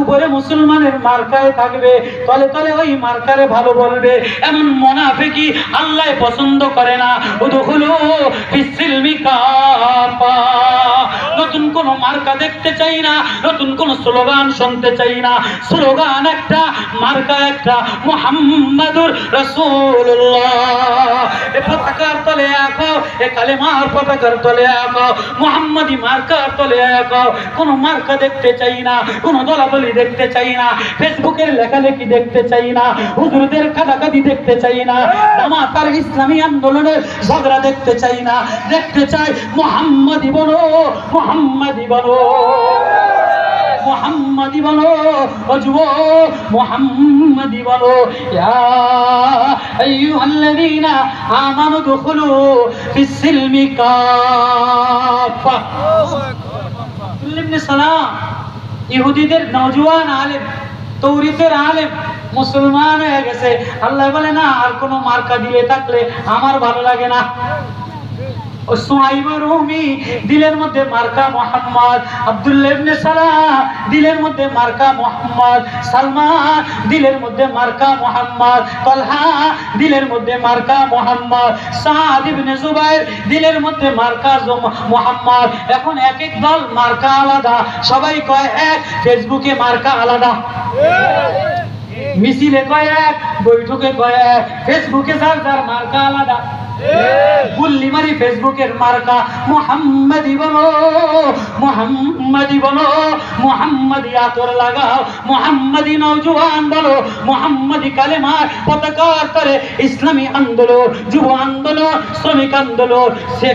উপরে মুসলমানের মার্কায় থাকবে, তলে তলে ওই মার্কারে ভালো বলবে। এমন মুনাফিকি আল্লাহ পছন্দ করে না। উদখুলু ফিস-সিলমি কাফা, নতুন কোন মার্কা দেখতে চাই না, নতুন কোন স্লোগান শুনতে চাই না। স্লোগান একটা, মার্কা একটা, মুহাম্মাদুর রাসূলুল্লাহ। এ পতাকার তলে আঁকো, এ কালেমার পতাকার তলে আঁকো, মুহাম্মাদি মার্কার তলে আঁকো। কোন মার্কা দেখতে চাই না, কোন দলাদলি দেখতে চাই না, ফেসবুকের লেখালেখি দেখতে চাই না, হুজুরদের কাদাকাদি দেখতে চাই না, জামাতার ইসলামী আন্দোলনের ঝগড়া দেখতে চাই না। দেখতে চাই মুহাম্মাদি বলো, মুহাম্মাদি বলো, মুহাম্মাদি বলো, ওজো মুহাম্মাদি বলো। ইয়া আইয়ুহাল্লাযীনা আমানু দুখুলু ফিস-সিলমি কাফা। ইবনে সালাম ইহুদিদের নওজোয়ান আলেম, তৌরাতের আলেম, মুসলমান হয়ে গেছে। আল্লাহ বলে না আর কোন মার্কা দিলে থাকলে আমার ভালো লাগে না। সুহাইব রুমি দিলের মধ্যে মার্কা মুহাম্মদ, আব্দুল্লাহ ইবনে সালাম দিলের মধ্যে মার্কা মুহাম্মদ, সালমান দিলের মধ্যে মার্কা মুহাম্মদ, তালহা দিলের মধ্যে মার্কা মুহাম্মদ, সাদ ইবনে জুবাইর দিলের মধ্যে মার্কা মুহাম্মদ। এখন এক এক দল মার্কা আলাদা, সবাই কয় এক, ফেসবুকে মার্কা আলাদা, মিছিলে কয় এক, বৈঠকে কয় এক, ফেসবুকে যার যার মার্কা আলাদা। গুল্লি মারি ফেসবুকের মার্কা মুহাম্মাদি বলো, মুহাম্মাদি বলো, মুহাম্মাদি আতর লাগাও, মুহাম্মাদি নওজোয়ান বলো, মুহাম্মাদি কালেমার পতাকার তলে ইসলামী আন্দোলন, যুব আন্দোলন, শ্রমিক আন্দোলন,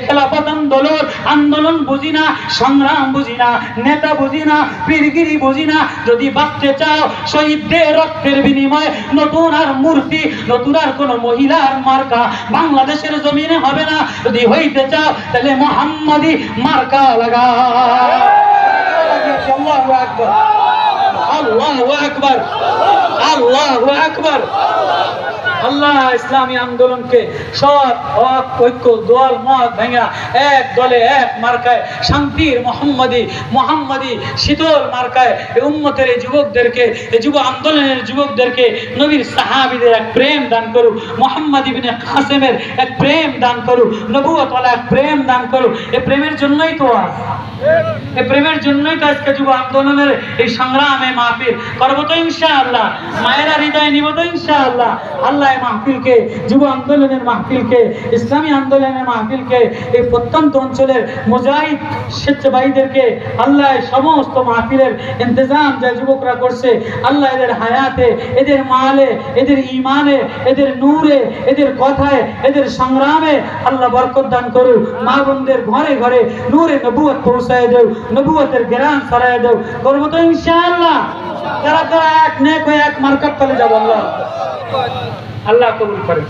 খেলাফত আন্দোলন, আন্দোলন বুঝি না, সংগ্রাম বুঝি না, নেতা বুঝি না, পীরগিরি বুঝি না। যদি বাঁচতে চাও শহীদদের রক্তের বিনিময়ে নতুন আর মূর্তি, নতুন আর কোন মহিলার মার্কা বাংলাদেশের জমিনে হবে না। যদি হইতে চাও তাহলে মুহাম্মাদি মার্কা লাগাও। আল্লাহু আকবার, আল্লাহু আকবার, আল্লাহু আকবার। আল্লাহ ইসলামী আন্দোলনকে সৎ হক ঐক্য দল মত ভেঙা এক দলে এক মার্কায় শান্তির মোহাম্মদী শীতল মার্কায় এই উম্মতের এই যুবকদেরকে, এই যুব আন্দোলনের যুবকদেরকে নবীর সাহাবীদের এক প্রেম দান করু, মুহাম্মদ ইবনে কাসেমের এক প্রেম দান করু, নবুয়ত ওয়ালা এক প্রেম দান করু। এই প্রেমের জন্যই তো এই প্রেমের জন্যই তো আজকে যুব আন্দোলনের এই সংগ্রামে মাহফিল করবো তো ইনশাআল্লাহ, মায়েরা হৃদয় নিব তো ইনশাআল্লাহ। আল্লাহ এই মাহফিলকে, যুব আন্দোলনের মাহফিলকে, ইসলামী আন্দোলনের মাহফিলকে, এই প্রত্যন্ত অঞ্চলের মুজাহিদ স্বেচ্ছাবাহীদেরকে আল্লাহ সমস্ত মাহফিলের ইন্তজাম যে যুবকরা করছে, আল্লাহ এদের হায়াতে, এদের মালে, এদের ইমানে, এদের নূরে, এদের কথায়, এদের সংগ্রামে আল্লাহ বরকত দান করু। মা বোনদের ঘরে ঘরে নূরে নবুয়ত পৌঁছায় দেও, নবুয়তের জ্ঞান ছড়ায় দেও, করবো তো ইনশাআল্লাহ। যারা যারা এক নেক হয়ে এক মার্কাত তলে যাবো, আল্লাহ আল্লাহ কবুল করে।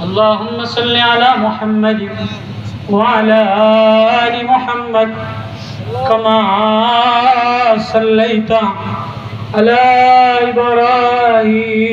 اللهم صل على محمد وعلى آل محمد كما صليت على إبراهيم